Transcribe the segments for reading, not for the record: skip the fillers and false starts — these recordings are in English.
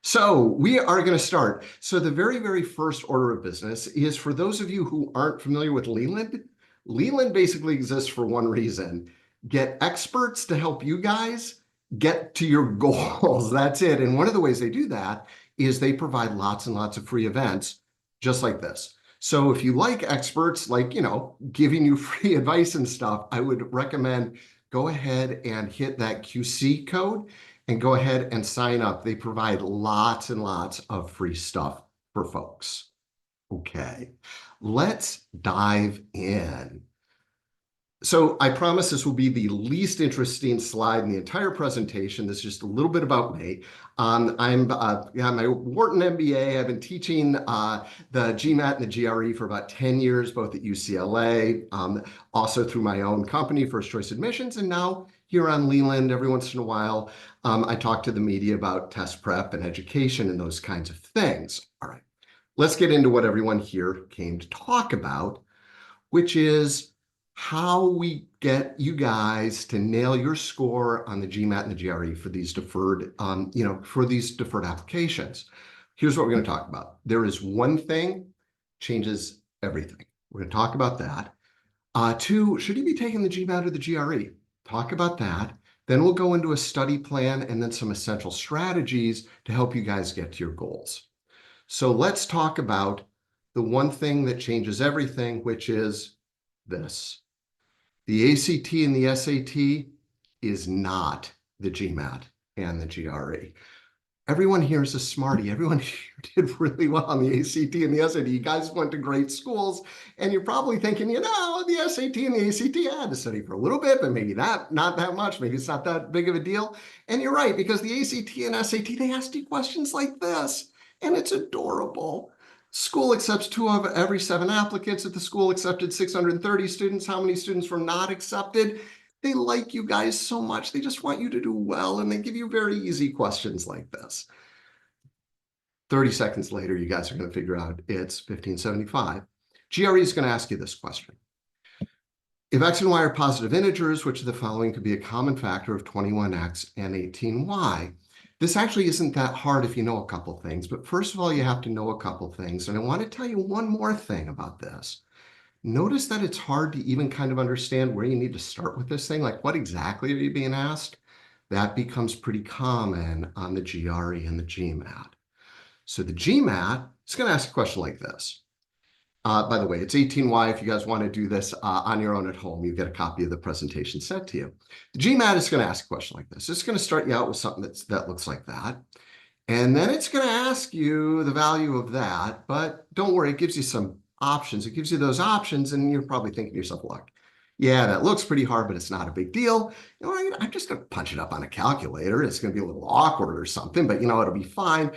So we are going to start. So the very, very first order of business is for those of you who aren't familiar with Leland. Leland basically exists for one reason: get experts to help you guys get to your goals. That's it. And one of the ways they do that is they provide lots and lots of free events just like this. So if you like experts, like, giving you free advice and stuff, I would recommend go ahead and hit that QC code and go ahead and sign up. They provide lots and lots of free stuff for folks. Okay, let's dive in. So I promise this will be the least interesting slide in the entire presentation. This is just a little bit about me. I'm my Wharton MBA. I've been teaching the GMAT and the GRE for about 10 years, both at UCLA, also through my own company, First Choice Admissions, and now here on Leland. Every once in a while, I talk to the media about test prep and education and those kinds of things. All right, let's get into what everyone here came to talk about, which is how we get you guys to nail your score on the GMAT and the GRE for these deferred, applications. Here's what we're going to talk about. There is one thing changes everything. We're going to talk about that. Two, should you be taking the GMAT or the GRE? Talk about that. Then we'll go into a study plan and then some essential strategies to help you guys get to your goals. So let's talk about the one thing that changes everything, which is this. The ACT and the SAT is not the GMAT and the GRE. Everyone here is a smarty. Everyone here did really well on the ACT and the SAT. You guys went to great schools, and you're probably thinking, the SAT and the ACT, I had to study for a little bit, but maybe not that much. Maybe it's not that big of a deal. And you're right, because the ACT and SAT, they ask you questions like this, and it's adorable. School accepts 2 of every 7 applicants. If the school accepted 630 students, how many students were not accepted? They like you guys so much. They just want you to do well, and they give you very easy questions like this. 30 seconds later, you guys are going to figure out it's 1575. GRE is going to ask you this question. If x and y are positive integers, which of the following could be a common factor of 21x and 18y? This actually isn't that hard if you know a couple things, but first of all, you have to know a couple things. And I want to tell you one more thing about this. Notice that it's hard to even kind of understand where you need to start with this thing. Like, what exactly are you being asked? That becomes pretty common on the GRE and the GMAT. So the GMAT is going to ask a question like this. By the way, it's 18Y. If you guys want to do this on your own at home, you get a copy of the presentation sent to you. The GMAT is going to ask a question like this. It's going to start you out with something that looks like that. And then it's going to ask you the value of that. But don't worry, it gives you some options. It gives you those options, and you're probably thinking to yourself, look, yeah, that looks pretty hard, but it's not a big deal. I'm just going to punch it up on a calculator. It's going to be a little awkward or something, but it'll be fine.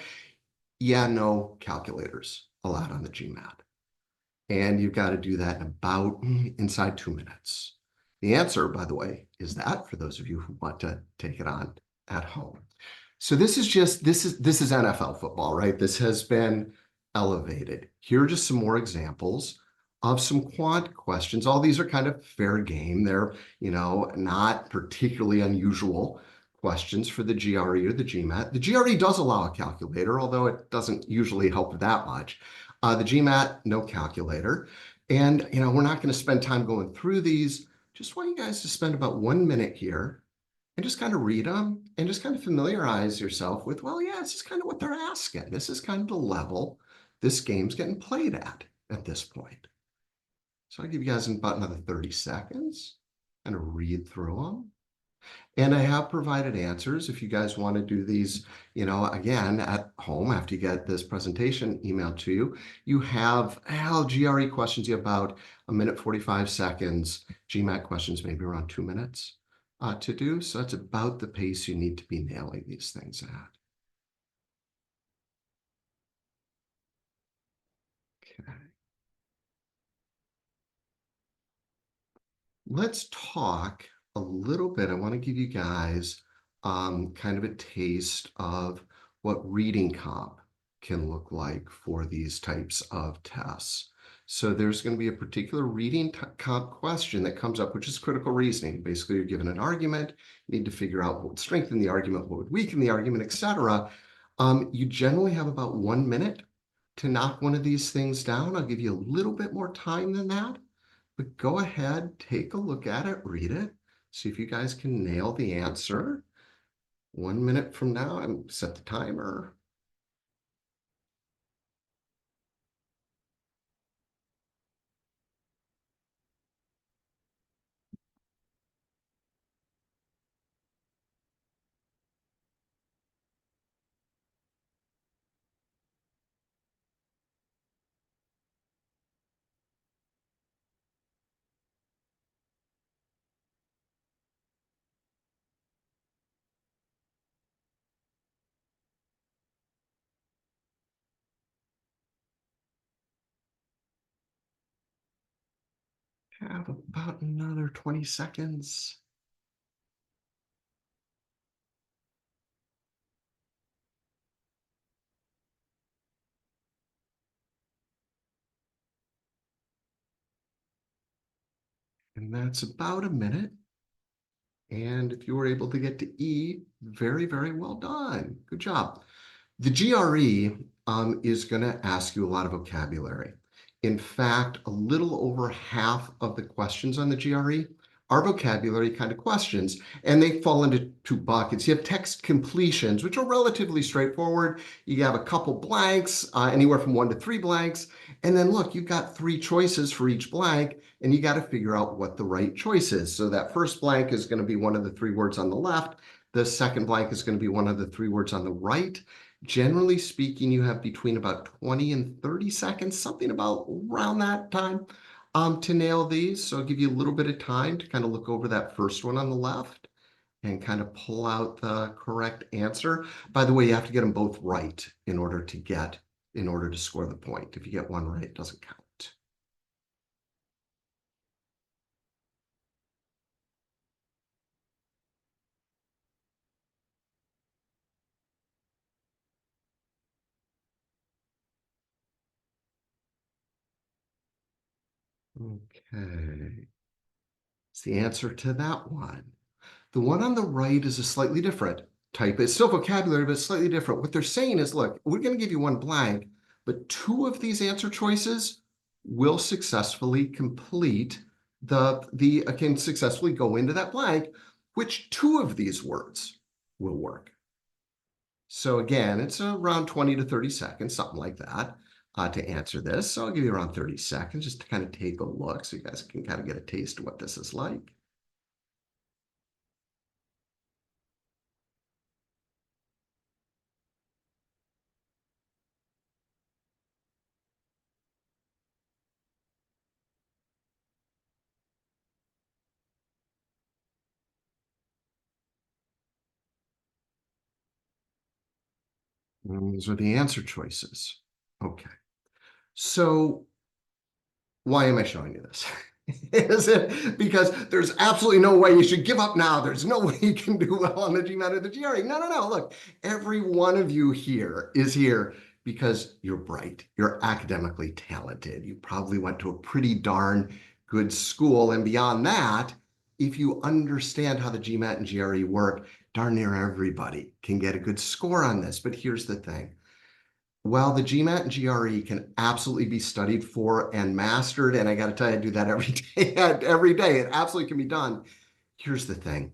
Yeah, no calculators allowed on the GMAT. And you've got to do that in about inside 2 minutes. The answer, by the way, is that for those of you who want to take it on at home. So this is NFL football, right? This has been elevated. Here are just some more examples of some quant questions. All these are kind of fair game. They're, not particularly unusual questions for the GRE or the GMAT. The GRE does allow a calculator, although it doesn't usually help that much. The GMAT, no calculator. And, we're not going to spend time going through these. Just want you guys to spend about 1 minute here and just kind of read them and just kind of familiarize yourself with, well, yeah, this is kind of what they're asking. This is kind of the level this game's getting played at this point. So I'll give you guys about another 30 seconds and read through them. And I have provided answers if you guys want to do these, again, at home after you get this presentation emailed to you. You have GRE questions, you have about 1 minute, 45 seconds. GMAT questions, maybe around 2 minutes to do. So that's about the pace you need to be nailing these things at. Okay. Let's talk a little bit. I want to give you guys kind of a taste of what reading comp can look like for these types of tests. So there's going to be a particular reading comp question that comes up, which is critical reasoning. Basically, you're given an argument, you need to figure out what would strengthen the argument, what would weaken the argument, etc. You generally have about 1 minute to knock one of these things down. I'll give you a little bit more time than that, but go ahead, take a look at it, read it, see if you guys can nail the answer. 1 minute from now, I'm set the timer. Have about another 20 seconds. And that's about a minute. And if you were able to get to E, very, very well done. Good job. The GRE is going to ask you a lot of vocabulary. In fact, a little over half of the questions on the GRE are vocabulary kind of questions, and they fall into two buckets. You have text completions, which are relatively straightforward. You have a couple blanks, anywhere from 1 to 3 blanks, and then look, you've got 3 choices for each blank, and you got to figure out what the right choice is. So that first blank is going to be one of the 3 words on the left. The second blank is going to be one of the 3 words on the right. Generally speaking, you have between about 20 and 30 seconds, something about around that time, to nail these. So I'll give you a little bit of time to kind of look over that first one on the left and kind of pull out the correct answer. By the way, you have to get them both right in order to score the point. If you get one right, it doesn't count. Okay. It's the answer to that one. The one on the right is a slightly different type. It's still vocabulary, but it's slightly different. What they're saying is, look, we're going to give you one blank, but 2 of these answer choices will successfully complete can successfully go into that blank. Which 2 of these words will work? So again, it's around 20 to 30 seconds, something like that, to answer this. So I'll give you around 30 seconds just to kind of take a look so you guys can kind of get a taste of what this is like. And these are the answer choices. Okay. So why am I showing you this? Is it because there's absolutely no way you should give up now? There's no way you can do well on the GMAT or the GRE. No, no, no. Look, every one of you here is here because you're bright. You're academically talented. You probably went to a pretty darn good school. And beyond that, if you understand how the GMAT and GRE work, darn near everybody can get a good score on this. But here's the thing. While the GMAT and GRE can absolutely be studied for and mastered, and I got to tell you, I do that every day. Every day, it absolutely can be done. Here's the thing: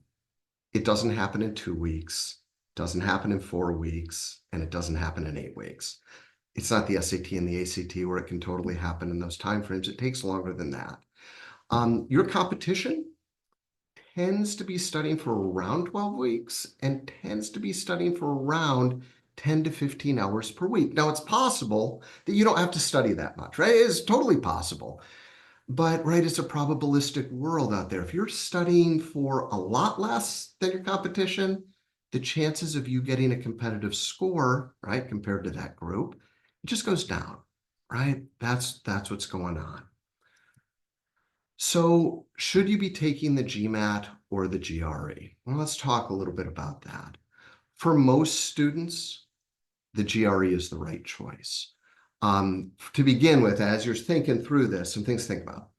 it doesn't happen in 2 weeks, doesn't happen in 4 weeks, and it doesn't happen in 8 weeks. It's not the SAT and the ACT where it can totally happen in those timeframes. It takes longer than that. Your competition tends to be studying for around 12 weeks and tends to be studying for around 10 to 15 hours per week. Now, it's possible that you don't have to study that much, right? It's totally possible. But, right, it's a probabilistic world out there. If you're studying for a lot less than your competition, the chances of you getting a competitive score, right, compared to that group, it just goes down, right? That's what's going on. So should you be taking the GMAT or the GRE? Well, let's talk a little bit about that. For most students, the GRE is the right choice. To begin with, as you're thinking through this, some things to think about.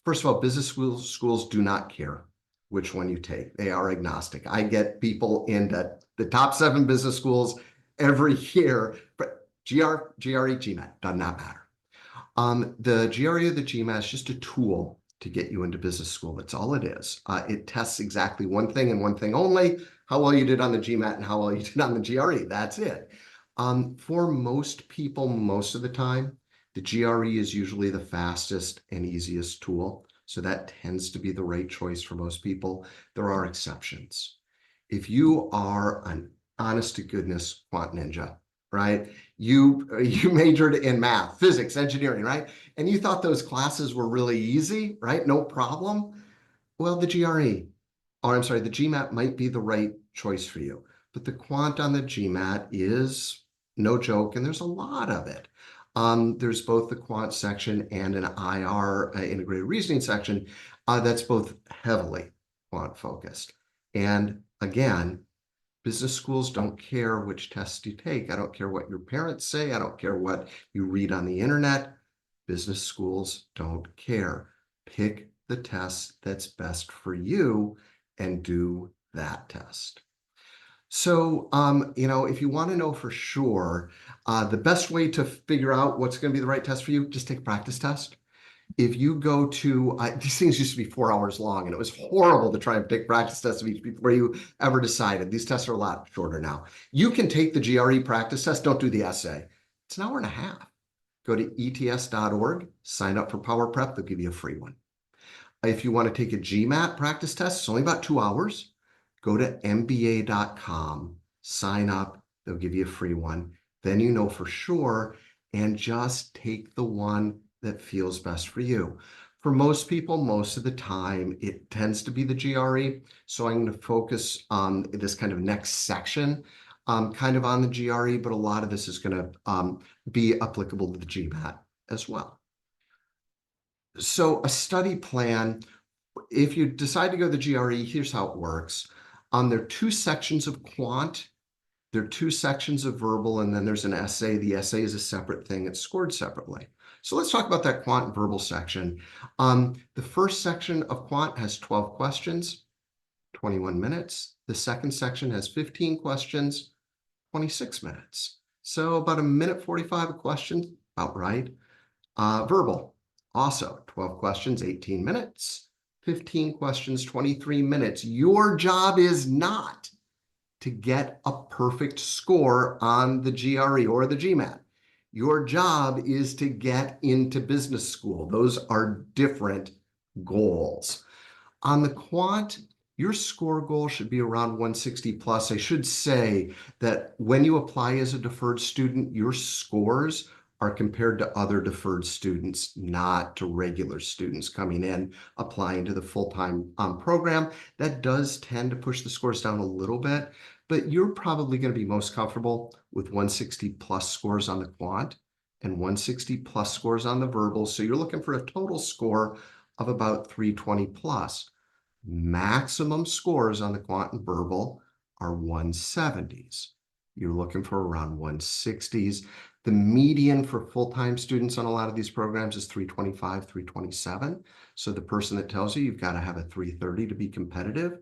First of all, business schools do not care which one you take. They are agnostic. I get people into the top 7 business schools. every year. But GRE, GMAT does not matter. The GRE or the GMAT is just a tool to get you into business school. That's all it is. It tests exactly one thing and one thing only: how well you did on the GMAT and how well you did on the GRE. That's it. For most people, most of the time, the GRE is usually the fastest and easiest tool. So that tends to be the right choice for most people. There are exceptions. If you are an honest to goodness quant ninja, right? You majored in math, physics, engineering, right? And you thought those classes were really easy, right? No problem. Well, the GRE, or I'm sorry, the GMAT might be the right choice for you. But the quant on the GMAT is no joke, and there's a lot of it. There's both the quant section and an IR, integrated reasoning section, that's both heavily quant focused. And again, business schools don't care which tests you take. I don't care what your parents say. I don't care what you read on the internet. Business schools don't care. Pick the test that's best for you and do that test. So, if you want to know for sure, the best way to figure out what's going to be the right test for you, just take a practice test. If you go to, these things used to be 4 hours long, and it was horrible to try and take practice tests of each before you ever decided. These tests are a lot shorter now. You can take the GRE practice test, don't do the essay. It's an hour and a half. Go to ets.org, sign up for Power Prep, they'll give you a free one. If you want to take a GMAT practice test, it's only about 2 hours. Go to mba.com, sign up, they'll give you a free one. Then you know for sure, and just take the one that feels best for you. For most people, most of the time, it tends to be the GRE. So I'm going to focus on this kind of next section, kind of on the GRE, but a lot of this is going to be applicable to the GMAT as well. So a study plan, if you decide to go to the GRE, here's how it works. There are 2 sections of quant. There are 2 sections of verbal, and then there's an essay. The essay is a separate thing. It's scored separately. So let's talk about that quant and verbal section. The first section of quant has 12 questions, 21 minutes. The second section has 15 questions, 26 minutes. So about 1:45 a question, about right. Verbal, also 12 questions, 18 minutes. 15 questions, 23 minutes. Your job is not to get a perfect score on the GRE or the GMAT. Your job is to get into business school. Those are different goals. On the quant, your score goal should be around 160 plus. I should say that when you apply as a deferred student, your scores are compared to other deferred students, not to regular students coming in, applying to the full-time program. That does tend to push the scores down a little bit, but you're probably going to be most comfortable with 160 plus scores on the quant and 160 plus scores on the verbal. So you're looking for a total score of about 320 plus. Maximum scores on the quant and verbal are 170s. You're looking for around 160s. The median for full-time students on a lot of these programs is 325, 327. So the person that tells you you've got to have a 330 to be competitive,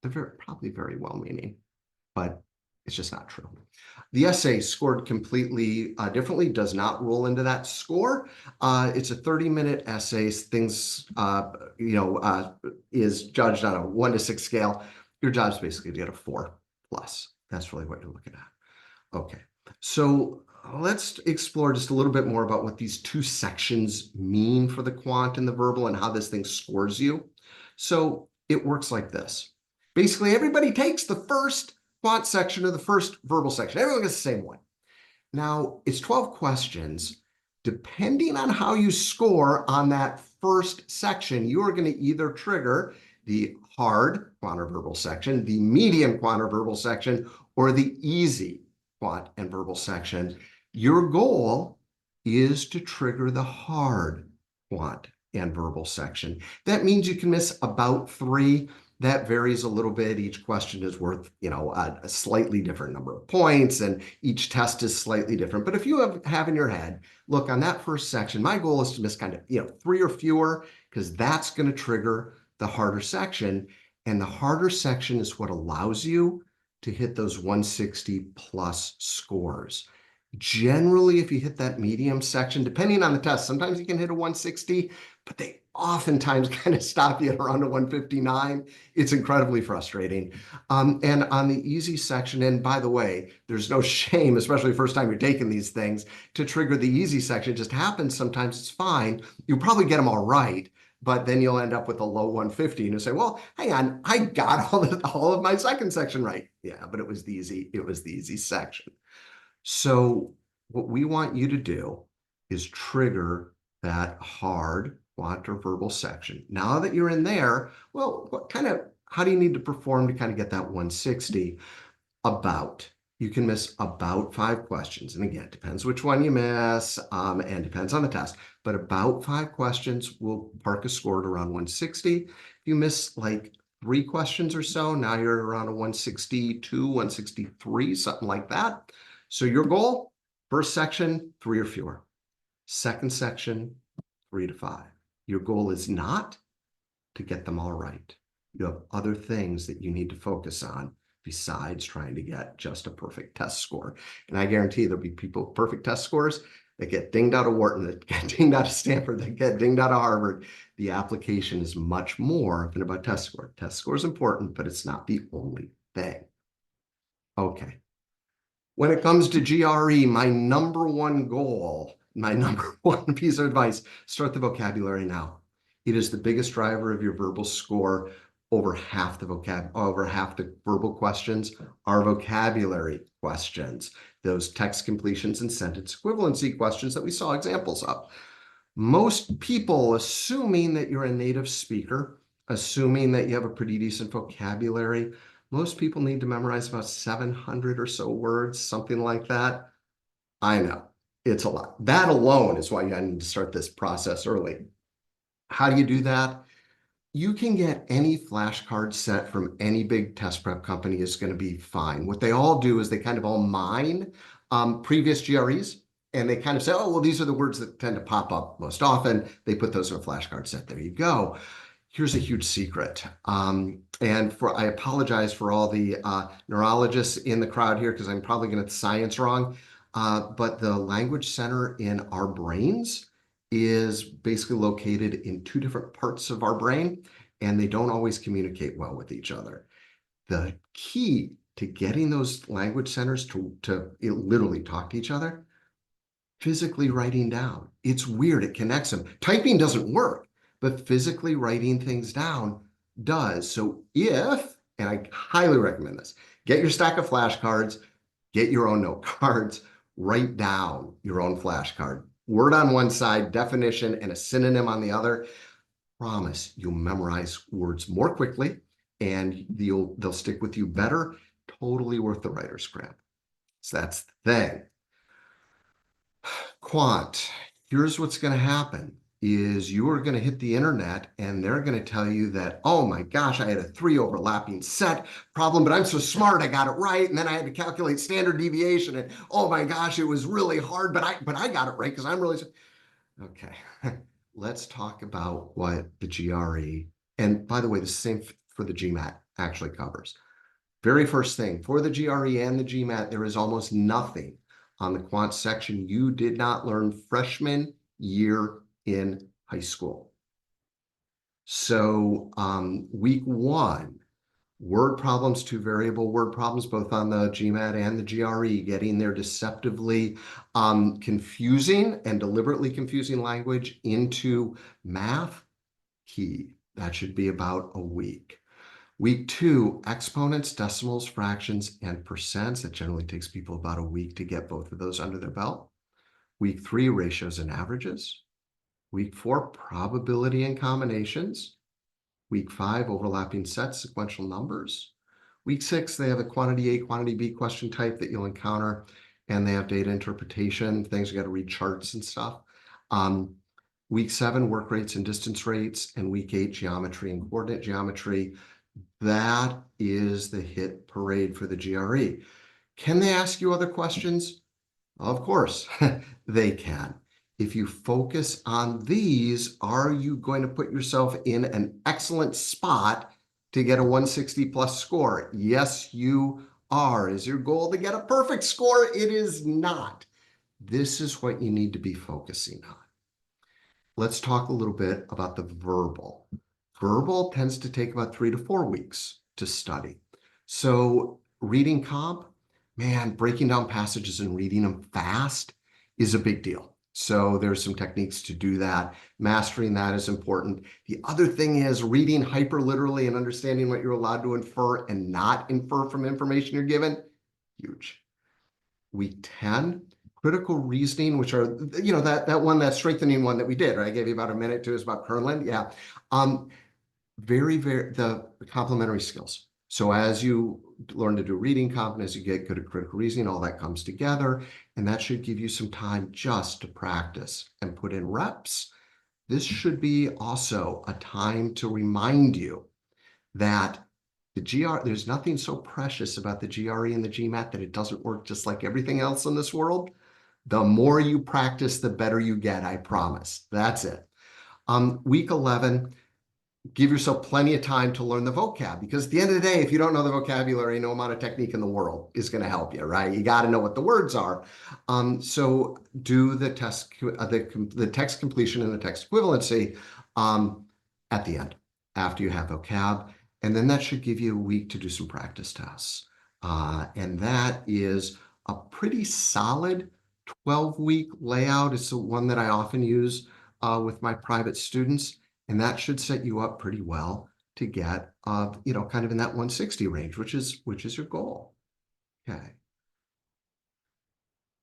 they're probably very well-meaning, but it's just not true. The essay scored completely differently, does not roll into that score. It's a 30-minute essay. Things, is judged on a 1 to 6 scale. Your job's basically to get a 4 plus. That's really what you're looking at. Okay, so let's explore just a little bit more about what these 2 sections mean for the quant and the verbal and how this thing scores you. So it works like this. Basically, everybody takes the first quant section or the first verbal section. Everyone gets the same one. Now, it's 12 questions. Depending on how you score on that first section, you are going to either trigger the hard quant or verbal section, the medium quant or verbal section, or the easy quant and verbal section. Your goal is to trigger the hard quant and verbal section. That means you can miss about 3. That varies a little bit. Each question is worth, a slightly different number of points, and each test is slightly different. But if you have in your head, look, on that first section, my goal is to miss kind of, 3 or fewer, because that's going to trigger the harder section. And the harder section is what allows you to hit those 160 plus scores. Generally, if you hit that medium section, depending on the test, sometimes you can hit a 160, but they oftentimes kind of stop you at around a 159. It's incredibly frustrating. And on the easy section, and by the way, there's no shame, especially the first time you're taking these things, to trigger the easy section. It just happens sometimes. It's fine. You'll probably get them all right, but then you'll end up with a low 150 and you'll say, well, hang on, I got all of my second section right. Yeah, but it was the easy section. So what we want you to do is trigger that hard quant or verbal section. Now that you're in there, well, how do you need to perform to kind of get that 160? You can miss about 5 questions. And again, it depends which one you miss, and depends on the test, but about 5 questions will park a score at around 160. If you miss like 3 questions or so, now you're around a 162, 163, something like that. So your goal, first section, 3 or fewer. Second section, 3 to 5. Your goal is not to get them all right. You have other things that you need to focus on besides trying to get just a perfect test score. And I guarantee there'll be people with perfect test scores that get dinged out of Wharton, that get dinged out of Stanford, that get dinged out of Harvard. The application is much more than about test score. Test score is important, but it's not the only thing. Okay. When it comes to GRE, my number one goal, my number one piece of advice, start the vocabulary now. It is the biggest driver of your verbal score. Over half the verbal questions are vocabulary questions, those text completions and sentence equivalency questions that we saw examples of. Most people, assuming that you're a native speaker, assuming that you have a pretty decent vocabulary, most people need to memorize about 700 or so words, something like that. I know, it's a lot. That alone is why you need to start this process early. How do you do that? You can get any flashcard set from any big test prep company is going to be fine. What they all do is they kind of all mine previous GREs, and they kind of say, oh, well, these are the words that tend to pop up most often. They put those in a flashcard set. There you go. Here's a huge secret. I apologize for all the neurologists in the crowd here because I'm probably going to get the science wrong. But the language center in our brains is basically located in 2 different parts of our brain, and they don't always communicate well with each other. The key to getting those language centers to literally talk to each other, physically writing down. It's weird, it connects them. Typing doesn't work, but physically writing things down does. So and I highly recommend this, get your stack of flashcards, get your own note cards, write down your own flashcard. Word on one side, definition, and a synonym on the other. Promise you'll memorize words more quickly and they'll stick with you better. Totally worth the writer's cramp. So that's the thing. Quant, here's what's going to happen is you are going to hit the internet and they're going to tell you that, oh my gosh, I had a 3 overlapping set problem, but I'm so smart, I got it right. And then I had to calculate standard deviation. And oh my gosh, it was really hard, but I got it right because I'm really... Okay, let's talk about what the GRE, and by the way, the same for the GMAT actually covers. Very first thing, for the GRE and the GMAT, there is almost nothing on the quant section you did not learn freshman year in high school. So week 1, word problems, 2 variable word problems, both on the GMAT and the GRE, getting their deceptively confusing and deliberately confusing language into math, key. That should be about a week. Week 2, exponents, decimals, fractions, and percents. It generally takes people about a week to get both of those under their belt. Week 3, ratios and averages. Week 4, probability and combinations. Week 5, overlapping sets, sequential numbers. Week 6, they have a quantity A, quantity B question type that you'll encounter, and they have data interpretation, things you got to read charts and stuff. Week 7, work rates and distance rates, and week 8, geometry and coordinate geometry. That is the hit parade for the GRE. Can they ask you other questions? Of course, they can. If you focus on these, are you going to put yourself in an excellent spot to get a 160 plus score? Yes, you are. Is your goal to get a perfect score? It is not. This is what you need to be focusing on. Let's talk a little bit about the verbal. Verbal tends to take about 3 to 4 weeks to study. So reading comp, man, breaking down passages and reading them fast is a big deal. So there's some techniques to do that. Mastering that is important. The other thing is reading hyperliterally and understanding what you're allowed to infer and not infer from information you're given. Huge. Week 10, critical reasoning, which are, that strengthening one that we did, right? I gave you about a minute to, is about Kernland. Yeah. The complementary skills. So as you learn to do reading comp, as you get good at critical reasoning, all that comes together, and that should give you some time just to practice and put in reps. This should be also a time to remind you that the GR, there's nothing so precious about the GRE and the GMAT that it doesn't work just like everything else in this world. The more you practice, the better you get, I promise. That's it. Week 11, give yourself plenty of time to learn the vocab, because at the end of the day, if you don't know the vocabulary, no amount of technique in the world is going to help you, right? You got to know what the words are. So do the test, the text completion and the text equivalency at the end, after you have vocab. And then that should give you a week to do some practice tests. And that is a pretty solid 12-week layout. It's the one that I often use with my private students. And that should set you up pretty well to get, kind of in that 160 range, which is your goal. Okay.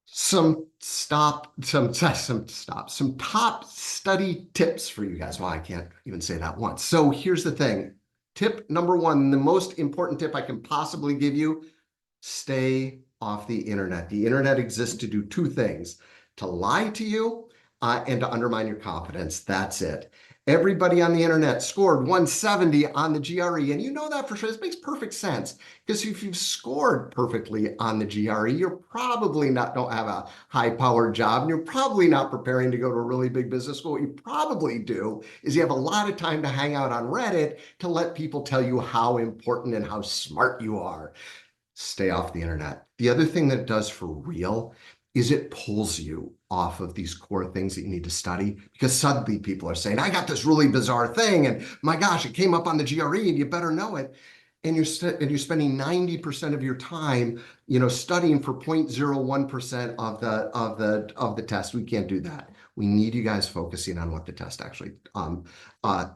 Some top study tips for you guys. Well, I can't even say that once. So here's the thing. Tip number 1, the most important tip I can possibly give you: stay off the internet. The internet exists to do 2 things: to lie to you and to undermine your confidence. That's it. Everybody on the internet scored 170 on the GRE, and you know that for sure. This makes perfect sense, because if you've scored perfectly on the GRE, you're probably don't have a high-powered job, and you're probably not preparing to go to a really big business school. What you probably do is you have a lot of time to hang out on Reddit to let people tell you how important and how smart you are. Stay off the internet. The other thing that it does for real is it pulls you off of these core things that you need to study, because suddenly people are saying, I got this really bizarre thing, and my gosh, it came up on the GRE, and you better know it. And you're spending 90% of your time, studying for 0.01% of the test. We can't do that. We need you guys focusing on what the test actually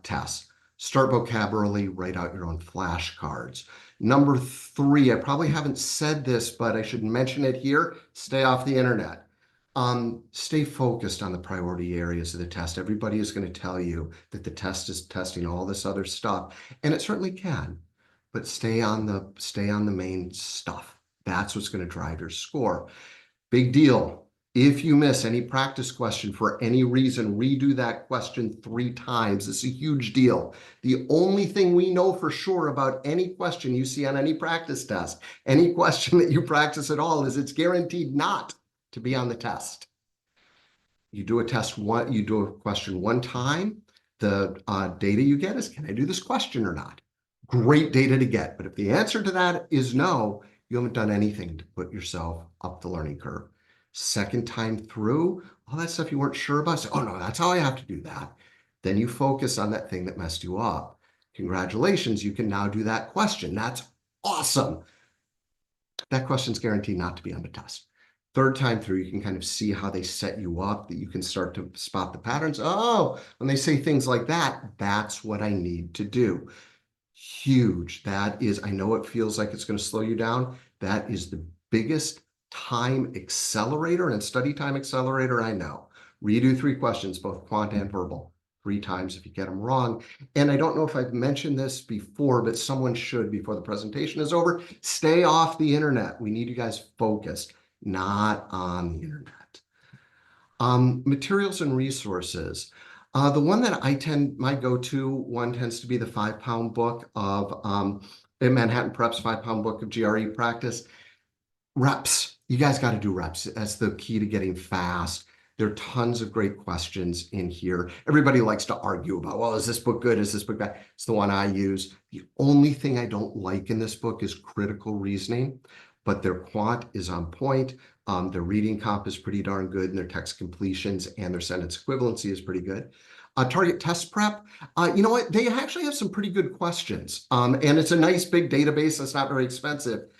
tests. Start vocab early, write out your own flashcards. Number 3, I probably haven't said this, but I should mention it here: stay off the internet. Stay focused on the priority areas of the test. Everybody is going to tell you that the test is testing all this other stuff, and it certainly can, but stay on the main stuff. That's what's going to drive your score. Big deal. If you miss any practice question for any reason, redo that question 3 times. It's a huge deal. The only thing we know for sure about any question you see on any practice test, any question that you practice at all, is it's guaranteed not to be on the test. You do a question 1 time. The data you get is, can I do this question or not? Great data to get. But if the answer to that is no, you haven't done anything to put yourself up the learning curve. Second time through, all that stuff you weren't sure about, say, oh no, that's how I have to do that. Then you focus on that thing that messed you up. Congratulations, you can now do that question. That's awesome. That question's guaranteed not to be on the test. Third time through, you can kind of see how they set you up, that you can start to spot the patterns. Oh, when they say things like that, that's what I need to do. Huge. That is, I know it feels like it's going to slow you down. That is the biggest time accelerator and study time accelerator I know. Redo 3 questions, both quant and verbal, 3 times if you get them wrong. And I don't know if I've mentioned this before, but someone should before the presentation is over. Stay off the internet. We need you guys focused, not on the internet. Materials and resources. The one that my go-to one tends to be the 5-pound book of Manhattan Prep's 5-pound book of GRE practice. Reps. You guys got to do reps. That's the key to getting fast. There are tons of great questions in here. Everybody likes to argue about, well, is this book good? Is this book bad? It's the one I use. The only thing I don't like in this book is critical reasoning, but their quant is on point. Their reading comp is pretty darn good, and their text completions and their sentence equivalency is pretty good. Target test prep, you know what? They actually have some pretty good questions. And it's a nice big database that's not very expensive.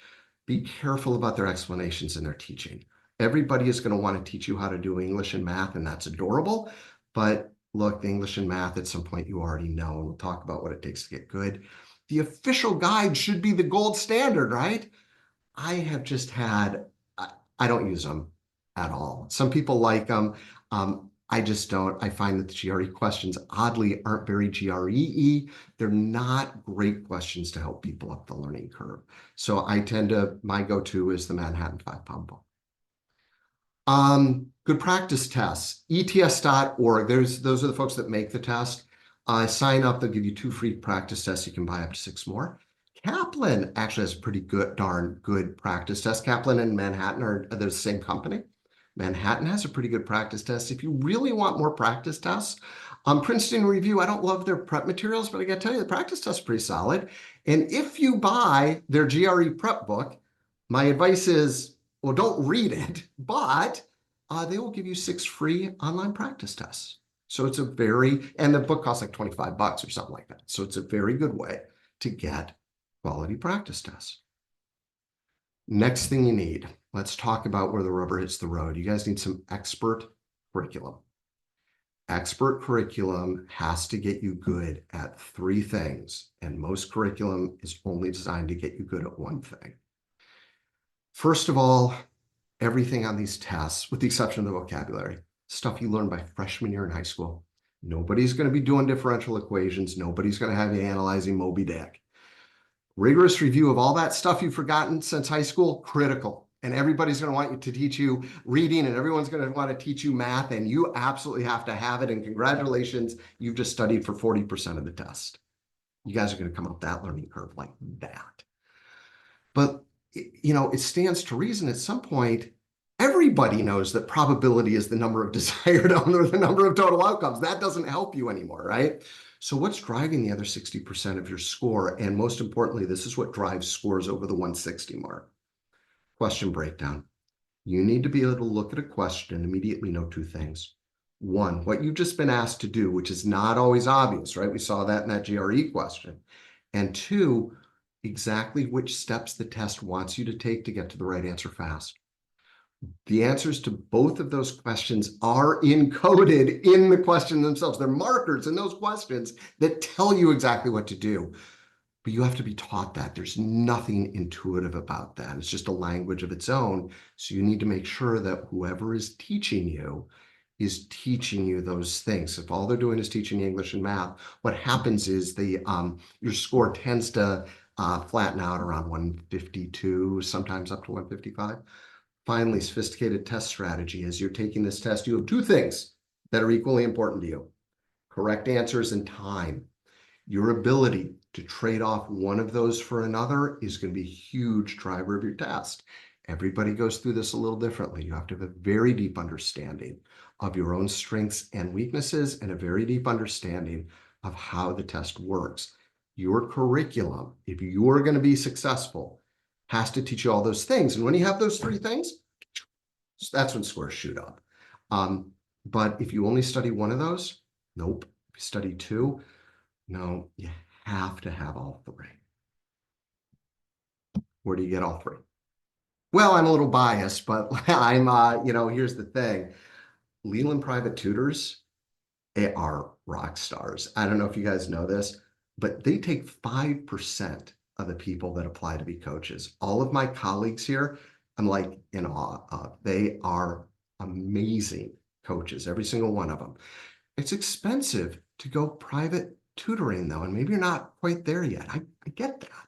Be careful about their explanations and their teaching. Everybody is going to want to teach you how to do English and math, and that's adorable. But look, the English and math at some point you already know, and we'll talk about what it takes to get good. The official guide should be the gold standard, right? I have just had, I don't use them at all. Some people like them. I just don't. I find that the GRE questions, oddly, aren't very GRE-y. They're not great questions to help people up the learning curve. So I tend to, my go-to is the Manhattan 5-pound book. Good practice tests, ets.org. Those are the folks that make the test. Sign up, they'll give you 2 free practice tests. You can buy up to 6 more. Kaplan actually has a pretty good, darn good practice test. Kaplan and Manhattan are the same company. Manhattan has a pretty good practice test. If you really want more practice tests, Princeton Review, I don't love their prep materials, but I gotta tell you, the practice test is pretty solid. And if you buy their GRE prep book, my advice is, well, don't read it, but they will give you 6 free online practice tests. So it's a very, and the book costs like $25 or something like that. So it's a very good way to get quality practice tests. Next thing you need, let's talk about where the rubber hits the road. You guys need some expert curriculum. Expert curriculum has to get you good at 3 things, and most curriculum is only designed to get you good at 1 thing. First of all, everything on these tests, with the exception of the vocabulary, stuff you learned by freshman year in high school. Nobody's going to be doing differential equations. Nobody's going to have you analyzing Moby Dick. Rigorous review of all that stuff you've forgotten since high school, critical. And everybody's going to want you to teach you reading, and everyone's going to want to teach you math, and you absolutely have to have it. And congratulations, you've just studied for 40% of the test. You guys are going to come up that learning curve like that. But, you know, it stands to reason at some point, everybody knows that probability is the number of desired or the number of total outcomes. That doesn't help you anymore, right? So what's driving the other 60% of your score? And most importantly, this is what drives scores over the 160 mark. Question breakdown. You need to be able to look at a question and immediately know 2 things. 1, what you've just been asked to do, which is not always obvious, right? We saw that in that GRE question. And 2, exactly which steps the test wants you to take to get to the right answer fast. The answers to both of those questions are encoded in the question themselves. They're markers in those questions that tell you exactly what to do. But you have to be taught that. There's nothing intuitive about that. It's just a language of its own. So you need to make sure that whoever is teaching you is teaching you those things. If all they're doing is teaching English and math, what happens is your score tends to flatten out around 152, sometimes up to 155. Finally, sophisticated test strategy. As you're taking this test, you have 2 things that are equally important to you: correct answers and time. Your ability to trade off one of those for another is going to be a huge driver of your test. Everybody goes through this a little differently. You have to have a very deep understanding of your own strengths and weaknesses and a very deep understanding of how the test works. Your curriculum, if you're going to be successful, has to teach you all those things. And when you have those 3 things, that's when scores shoot up. But if you only study one of those, nope. If you study 2, no, you have to have all 3. Where do you get all 3? Well, I'm a little biased, but I'm, here's the thing. Leland Private Tutors, they are rock stars. I don't know if you guys know this, but they take 5% of the people that apply to be coaches. All of my colleagues here, I'm like in awe of. They are amazing coaches, every single one of them. It's expensive to go private tutoring though, and maybe you're not quite there yet. I get that.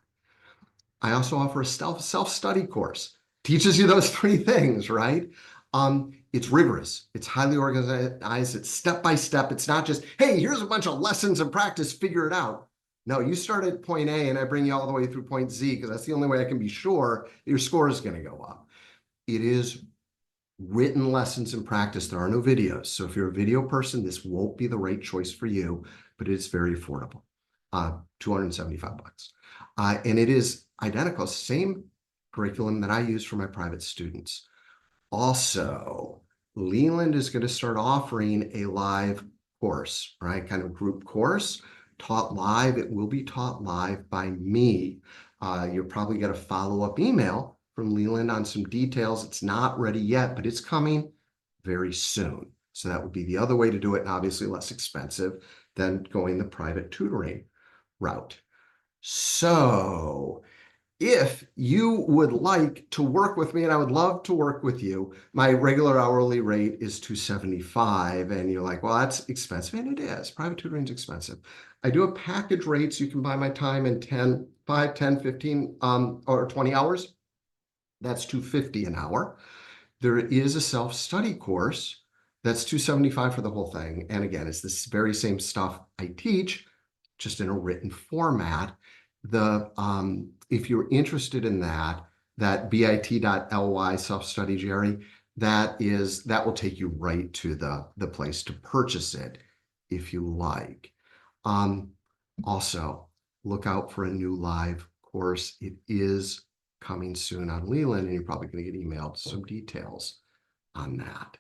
I also offer a self-study course. Teaches you those 3 things, right? It's rigorous. It's highly organized. It's step-by-step. It's not just, hey, here's a bunch of lessons and practice, figure it out. No, you start at point A and I bring you all the way through point Z because that's the only way I can be sure your score is going to go up. It is Written lessons in practice. There are no videos. So if you're a video person, this won't be the right choice for you, but it's very affordable. 275 bucks. And it is identical, same curriculum that I use for my private students. Also, Leland is going to start offering a live course, right? Kind of group course taught live. It will be taught live by me. You'll probably get a follow-up email from Leland on some details. It's not ready yet, but it's coming very soon. So that would be the other way to do it, and obviously less expensive than going the private tutoring route. So if you would like to work with me, and I would love to work with you, my regular hourly rate is $275, and you're like, well, that's expensive, and it is. Private tutoring is expensive. I do a package rates. You can buy my time in 5, 10, 15, or 20 hours. That's $250 an hour. There is a self-study course that's $275 for the whole thing. And again, it's this very same stuff I teach, just in a written format. If you're interested in that bit.ly self-study, Jerry, that will take you right to the place to purchase it if you like. Also, look out for a new live course. It is coming soon on Leland, and you're probably going to get emailed some details on that.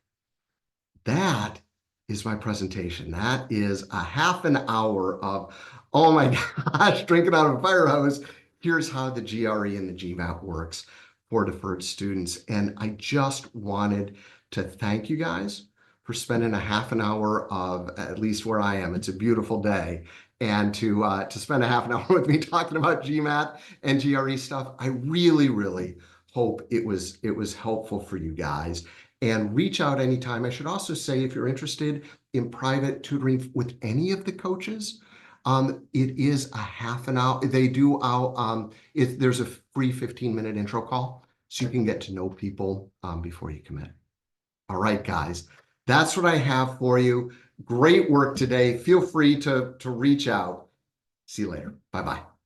That is my presentation. That is a half an hour of, oh my gosh, drinking out of a fire hose. Here's how the GRE and the GMAT works for deferred students. And I just wanted to thank you guys for spending a half an hour of, at least where I am, it's a beautiful day, and to spend a half an hour with me talking about GMAT and GRE stuff. I really, really hope it was helpful for you guys. And reach out anytime. I should also say, if you're interested in private tutoring with any of the coaches, it is a half an hour. They do there's a free 15-minute intro call, so you can get to know people before you commit. All right, guys, that's what I have for you. Great work today. Feel free to reach out. See you later. Bye-bye.